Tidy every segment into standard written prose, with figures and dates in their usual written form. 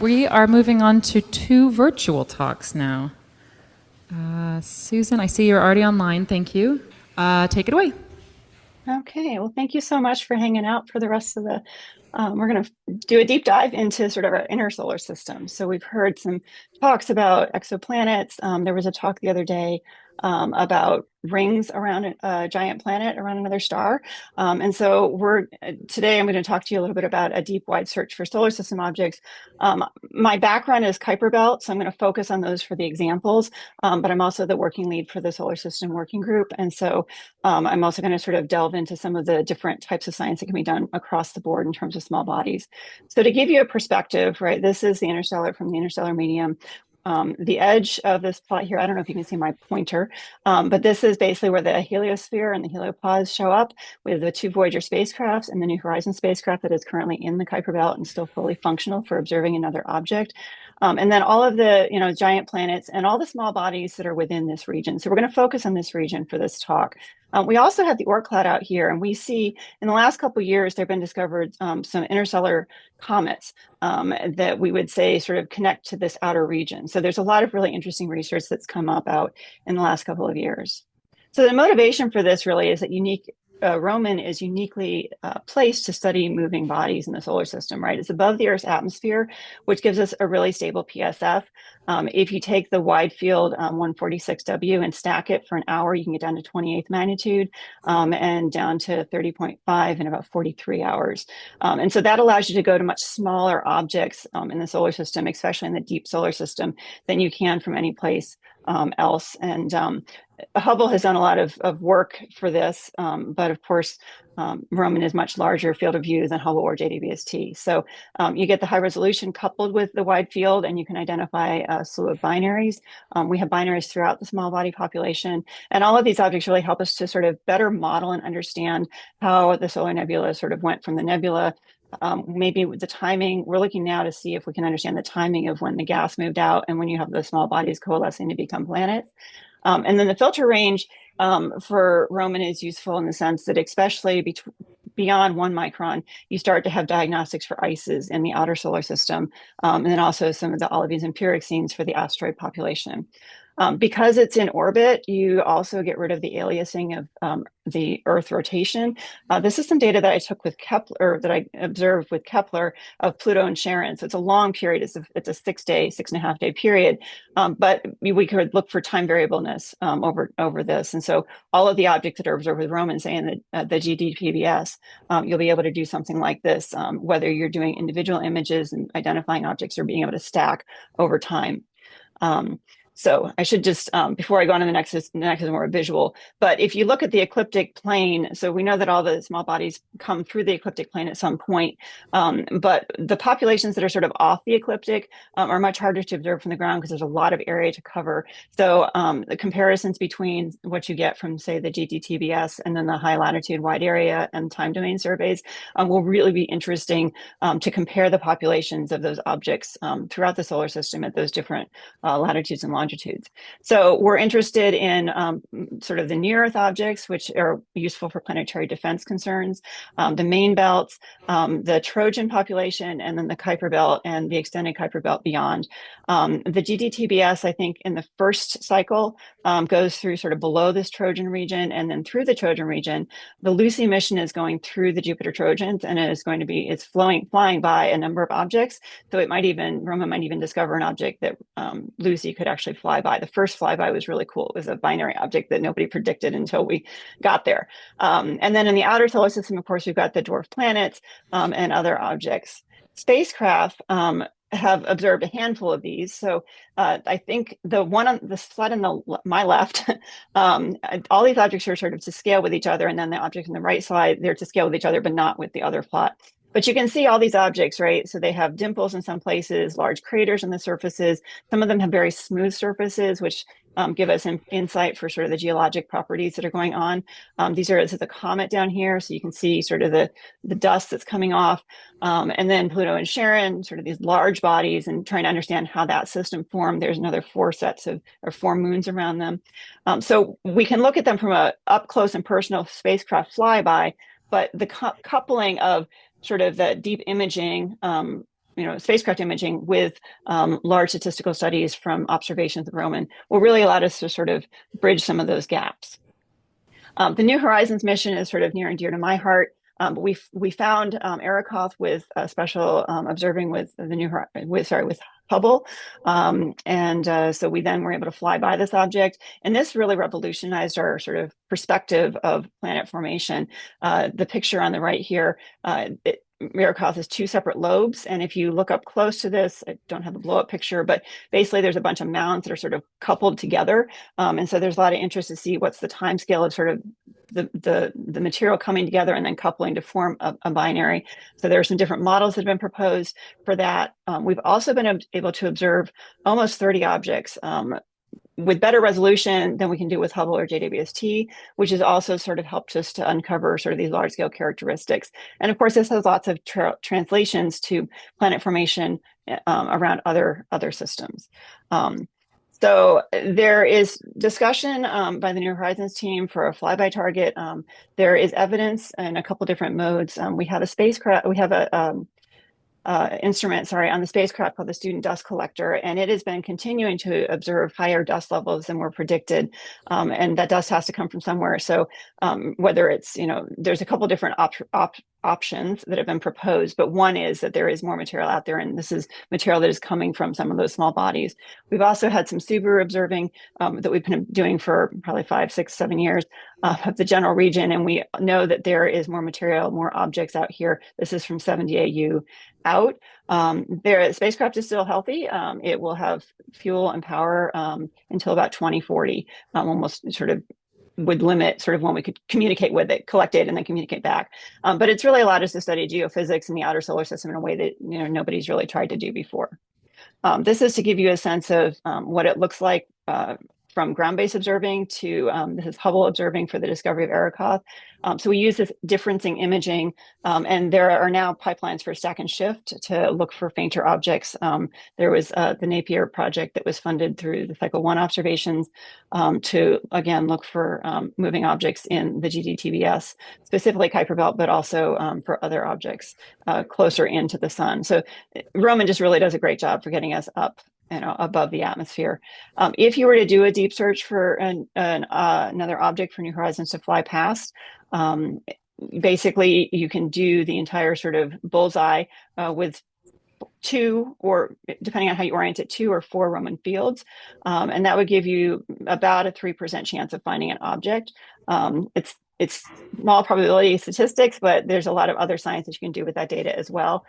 We are moving on to two virtual talks now. Susan, I see you're already online. Thank you. Take it away. Okay, well, thank you so much for hanging out for the rest of the. We're going to do a deep dive into sort of our inner solar system. So we've heard some talks about exoplanets. There was a talk the other day about rings around a giant planet around another star. And so we're today I'm going to talk to you a little bit about a deep, wide search for solar system objects. My background is Kuiper Belt, so I'm going to focus on those for the examples. But I'm also the working lead for the Solar System Working Group, and so I'm also going to sort of delve into some of the different types of science that can be done across the board in terms of small bodies. So to give you a perspective, right, this is the interstellar from the interstellar medium. The edge of this plot here, I don't know if you can see my pointer, but this is basically where the heliosphere and the heliopause show up with the two Voyager spacecrafts and the New Horizons spacecraft that is currently in the Kuiper Belt and still fully functional for observing another object. And then all of the giant planets and all the small bodies that are within this region. So we're going to focus on this region for this talk. We also have the Oort cloud out here, and we see in the last couple of years there have been discovered some interstellar comets that we would say sort of connect to this outer region. So there's a lot of really interesting research that's come up out in the last couple of years. So the motivation for this really is that Roman is uniquely placed to study moving bodies in the solar system, right? It's above the Earth's atmosphere, which gives us a really stable PSF. If you take the wide field 146W and stack it for an hour, you can get down to 28th magnitude and down to 30.5 in about 43 hours. And so that allows you to go to much smaller objects in the solar system, especially in the deep solar system, than you can from any place else. And Hubble has done a lot of work for this, but of course, Roman is much larger field of view than Hubble or JWST. So you get the high resolution coupled with the wide field, and you can identify a slew of binaries. We have binaries throughout the small body population, and all of these objects really help us to sort of better model and understand how the solar nebula sort of went from the nebula. Maybe with the timing, we're looking now to see if we can understand the timing of when the gas moved out and when you have the small bodies coalescing to become planets. And then the filter range for Roman is useful in the sense that, especially beyond 1 micron, you start to have diagnostics for ices in the outer solar system, and then also some of the olivines and pyroxenes for the asteroid population. Because it's in orbit, you also get rid of the aliasing of the Earth rotation. This is some data that I took with Kepler, that I observed with Kepler of Pluto and Charon. So it's a long period. It's a 6 day, 6.5 day period. But we could look for time variableness over this. And so all of the objects that are observed with Roman, say in the GDPBS, you'll be able to do something like this, whether you're doing individual images and identifying objects or being able to stack over time. So I should just, before I go on to the next is more visual, but if you look at the ecliptic plane, so we know that all the small bodies come through the ecliptic plane at some point, but the populations that are sort of off the ecliptic are much harder to observe from the ground because there's a lot of area to cover. So the comparisons between what you get from, say, the GTTBS and then the high latitude wide area and time domain surveys will really be interesting to compare the populations of those objects throughout the solar system at those different latitudes and longitudes. So we're interested in sort of the near Earth objects, which are useful for planetary defense concerns, the main belts, the Trojan population, and then the Kuiper Belt and the extended Kuiper Belt beyond. The GDTBS, I think, in the first cycle goes through sort of below this Trojan region and then through the Trojan region. The Lucy mission is going through the Jupiter Trojans, and it's flying by a number of objects. So Roman might even discover an object that Lucy could actually fly by. The first flyby was really cool. It was a binary object that nobody predicted until we got there. And then in the outer solar system, of course, we've got the dwarf planets and other objects. Spacecraft have observed a handful of these. So I think the one on the slide on my left, all these objects are sort of to scale with each other, and then the object on the right side, they're to scale with each other, but not with the other plot. But you can see all these objects, right? So they have dimples in some places, large craters on the surfaces. Some of them have very smooth surfaces, which give us insight for sort of the geologic properties that are going on. This is a comet down here, so you can see sort of the dust that's coming off. And then Pluto and Charon, sort of these large bodies, and trying to understand how that system formed. There's another four moons around them. So we can look at them from a up close and personal spacecraft flyby, but the coupling of sort of the deep imaging spacecraft imaging with large statistical studies from observations of Roman will really allow us to sort of bridge some of those gaps. The New Horizons mission is sort of near and dear to my heart. But we found Arakoth with special observing with with Hubble, so we then were able to fly by this object, and this really revolutionized our sort of perspective of planet formation. The picture on the right here, Arakoth has two separate lobes, and if you look up close to this, I don't have a blow-up picture, but basically there's a bunch of mounds that are sort of coupled together, and so there's a lot of interest to see what's the time scale of sort of the material coming together and then coupling to form a binary. So there are some different models that have been proposed for that. We've also been able to observe almost 30 objects with better resolution than we can do with Hubble or JWST, which has also sort of helped us to uncover sort of these large scale characteristics. And of course, this has lots of translations to planet formation around other systems. So there is discussion by the New Horizons team for a flyby target. There is evidence in a couple different modes. We have a spacecraft, we have a instrument, on the spacecraft called the Student Dust Collector, and it has been continuing to observe higher dust levels than were predicted, and that dust has to come from somewhere. So whether it's, there's a couple different options that have been proposed, but one is that there is more material out there, and this is material that is coming from some of those small bodies. We've also had some Subaru observing that we've been doing for probably 5, 6, 7 years of the general region, and we know that there is more material, more objects out here. This is from 70 AU out. The spacecraft is still healthy. It will have fuel and power until about 2040, almost sort of would limit sort of when we could communicate with it, collect it, and then communicate back. But it's really allowed us to study geophysics in the outer solar system in a way that nobody's really tried to do before. This is to give you a sense of what it looks like from ground-based observing to this is Hubble observing for the discovery of Arakoth. So we use this differencing imaging, and there are now pipelines for stack and shift to look for fainter objects. There was the Napier project that was funded through the Cycle 1 observations to, again, look for moving objects in the GDTBS, specifically Kuiper Belt, but also for other objects closer into the sun. So Roman just really does a great job for getting us up above the atmosphere. If you were to do a deep search for another object for New Horizons to fly past, basically you can do the entire sort of bullseye with 2, or depending on how you orient it, 2 or 4 Roman fields. And that would give you about a 3% chance of finding an object. It's small probability statistics, but there's a lot of other science that you can do with that data as well.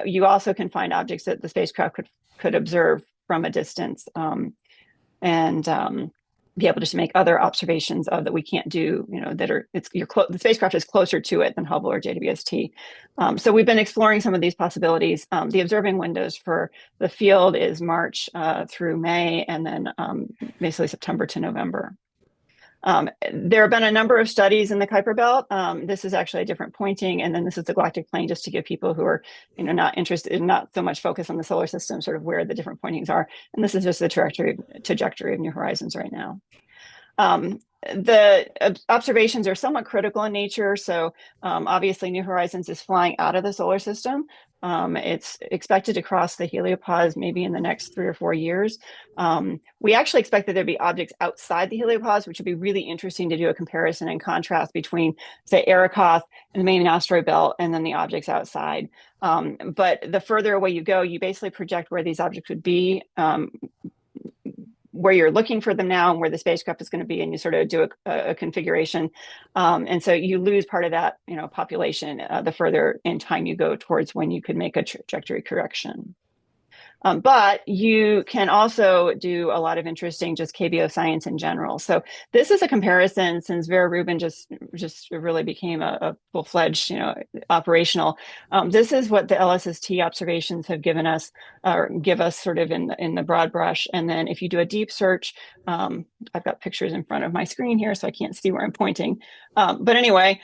You also can find objects that the spacecraft could observe from a distance and be able to just make other observations that we can't do, the spacecraft is closer to it than Hubble or JWST. So we've been exploring some of these possibilities. The observing windows for the field is March through May, and then basically September to November. There have been a number of studies in the Kuiper Belt. This is actually a different pointing, and then this is the galactic plane, just to give people who are, not interested, not so much focused on the solar system, sort of where the different pointings are. And this is just the trajectory of New Horizons right now. The observations are somewhat critical in nature. So obviously New Horizons is flying out of the solar system. It's expected to cross the heliopause maybe in the next 3 or 4 years. We actually expect that there'd be objects outside the heliopause, which would be really interesting to do a comparison and contrast between, say, Arakoth and the main asteroid belt, and then the objects outside. But the further away you go, you basically project where these objects would be, where you're looking for them now and where the spacecraft is going to be, and you sort of do a configuration. And so you lose part of that, population the further in time you go towards when you could make a trajectory correction. But you can also do a lot of interesting just KBO science in general. So this is a comparison, since Vera Rubin just really became a full-fledged, operational. This is what the LSST observations have given us, or give us sort of in the broad brush. And then if you do a deep search, I've got pictures in front of my screen here, so I can't see where I'm pointing. But anyway,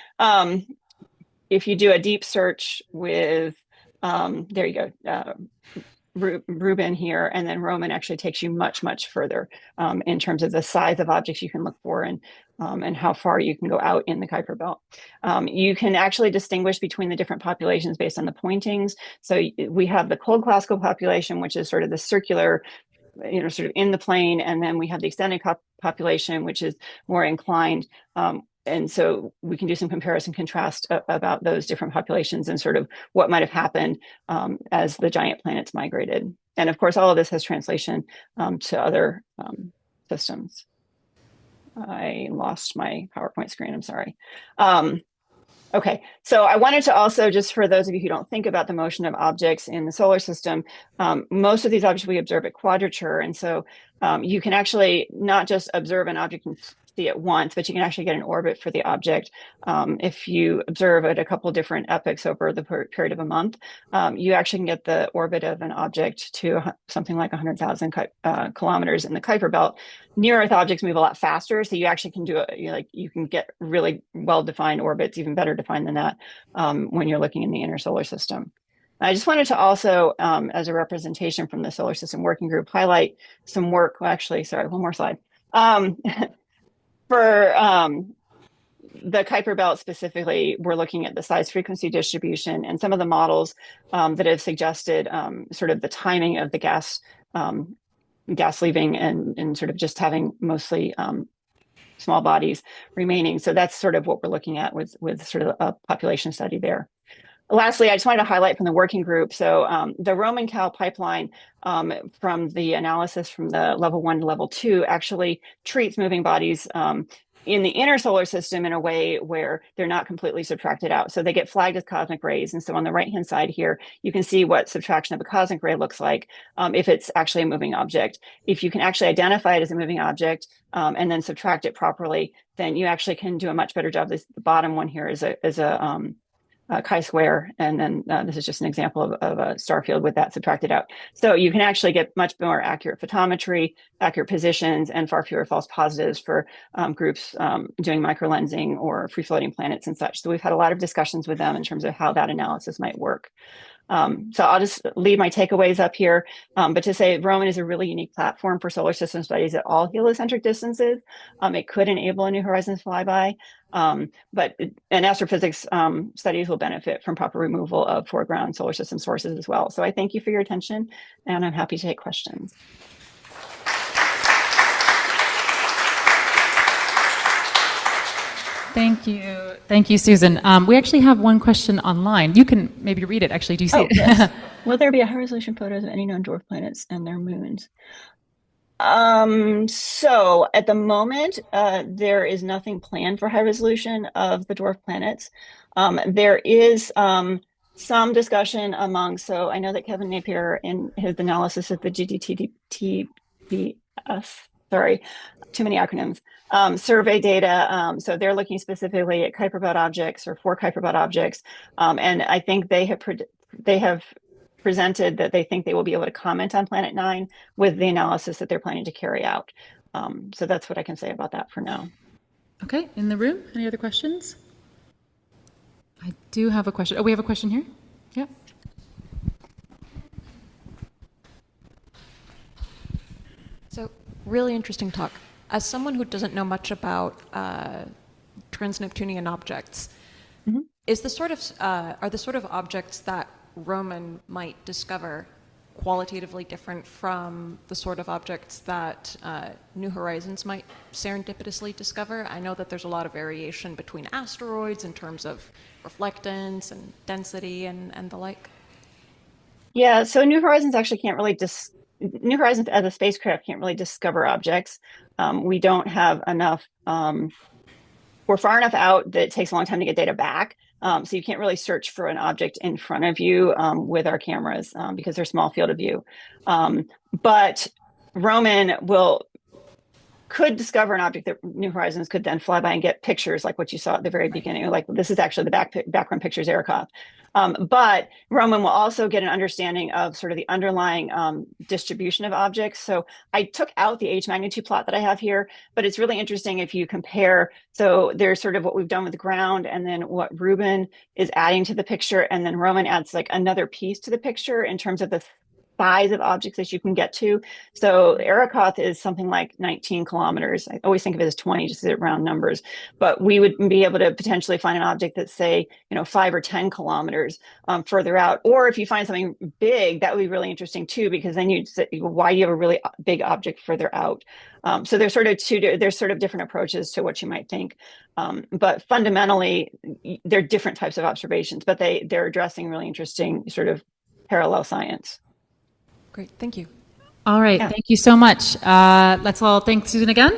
if you do a deep search with, there you go, Ruben here, and then Roman actually takes you much, much further in terms of the size of objects you can look for and how far you can go out in the Kuiper Belt. You can actually distinguish between the different populations based on the pointings. So we have the cold classical population, which is sort of the circular, sort of in the plane, and then we have the extended population, which is more inclined. And so we can do some comparison contrast about those different populations and sort of what might have happened as the giant planets migrated. And of course, all of this has translation to other systems. I lost my PowerPoint screen, I'm sorry. Okay, so I wanted to also, just for those of you who don't think about the motion of objects in the solar system, most of these objects we observe at quadrature. And so you can actually not just observe an object and see it once, but you can actually get an orbit for the object. If you observe at a couple different epochs over the period of a month, you actually can get the orbit of an object to something like 100,000 kilometers in the Kuiper Belt. Near Earth objects move a lot faster, so you actually can do it. You can get really well-defined orbits, even better defined than that, when you're looking in the inner solar system. I just wanted to also, as a representation from the Solar System Working Group, highlight some work. Well, actually, sorry, one more slide. For the Kuiper Belt specifically, we're looking at the size frequency distribution and some of the models that have suggested sort of the timing of the gas leaving and sort of just having mostly small bodies remaining. So that's sort of what we're looking at with sort of a population study there. Lastly, I just wanted to highlight from the working group. So the Roman Cal pipeline from the analysis from the level 1 to level 2 actually treats moving bodies in the inner solar system in a way where they're not completely subtracted out. So they get flagged as cosmic rays. And so on the right-hand side here, you can see what subtraction of a cosmic ray looks like if it's actually a moving object. If you can actually identify it as a moving object and then subtract it properly, then you actually can do a much better job. The bottom one here is a chi-square, and then this is just an example of a star field with that subtracted out. So you can actually get much more accurate photometry, accurate positions, and far fewer false positives for groups doing microlensing or free-floating planets and such. So we've had a lot of discussions with them in terms of how that analysis might work. So I'll just leave my takeaways up here, but to say Roman is a really unique platform for solar system studies at all heliocentric distances. It could enable a New Horizons flyby, but astrophysics studies will benefit from proper removal of foreground solar system sources as well. So I thank you for your attention, and I'm happy to take questions. Thank you. Thank you, Susan. We actually have one question online. You can maybe read it, actually. Do you see it? Yes. Will there be a high-resolution photos of any known dwarf planets and their moons? So at the moment, there is nothing planned for high resolution of the dwarf planets. There is some discussion among, so I know that Kevin Napier in his analysis of the GDTTBS, sorry, too many acronyms, survey data. So they're looking specifically at Kuiper Belt objects or for Kuiper Belt objects. And I think they have presented that they think they will be able to comment on Planet 9 with the analysis that they're planning to carry out. So that's what I can say about that for now. Okay, in the room, any other questions? I do have a question. Oh, we have a question here? Yeah. So, really interesting talk. As someone who doesn't know much about trans-Neptunian objects, Mm-hmm. are the sort of objects that Roman might discover qualitatively different from the sort of objects that New Horizons might serendipitously discover? I know that there's a lot of variation between asteroids in terms of reflectance and density and the like. Yeah, so New Horizons actually can't really New Horizons as a spacecraft can't really discover objects. We don't have enough, we're far enough out that it takes a long time to get data back. So you can't really search for an object in front of you with our cameras because they're small field of view. But Roman could discover an object that New Horizons could then fly by and get pictures like what you saw at the very beginning. Like this is actually the background pictures Arikov. But Roman will also get an understanding of sort of the underlying distribution of objects. So I took out the age magnitude plot that I have here, but it's really interesting if you compare. So there's sort of what we've done with the ground and then what Ruben is adding to the picture. And then Roman adds like another piece to the picture in terms of the size of objects that you can get to. So Arakoth is something like 19 kilometers. I always think of it as 20, just as round numbers. But we would be able to potentially find an object that's, say, 5 or 10 kilometers further out. Or if you find something big, that would be really interesting too, because then you'd say, why do you have a really big object further out? So there's sort of different approaches to what you might think. But fundamentally, they're different types of observations, but they're addressing really interesting sort of parallel science. Great, thank you. All right, Yeah. thank you so much. Let's all thank Susan again.